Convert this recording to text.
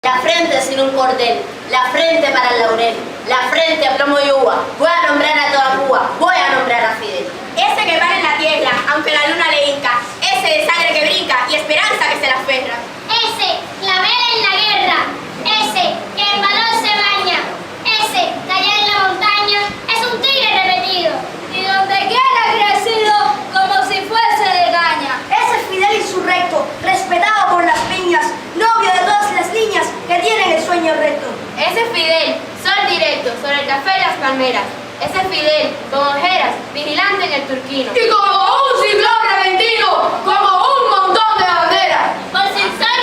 La frente sin un cordel, la frente para el laurel, la frente a plomo y uva. Voy a nombrar a toda Cuba, voy a nombrar a Fidel. Ese que para en la tierra, aunque la luna le hinca. Ese de sangre que brinca y esperanza que se la aferra. Ese, clavel en la guerra. Ese, que en valor se baña. Ese, de allá en la montaña, es un tigre repetido. Y donde quiera crecido, como si fuese de caña. Ese Fidel insurrecto, respetado por las piñas, novio de todas las niñas que tienen el sueño recto. Ese Fidel, sol directo sobre el café y las palmeras. Ese Fidel, con ojeras, vigilante en el turquino. Y como un ciclón repentino, como un montón de banderas. Por si el sol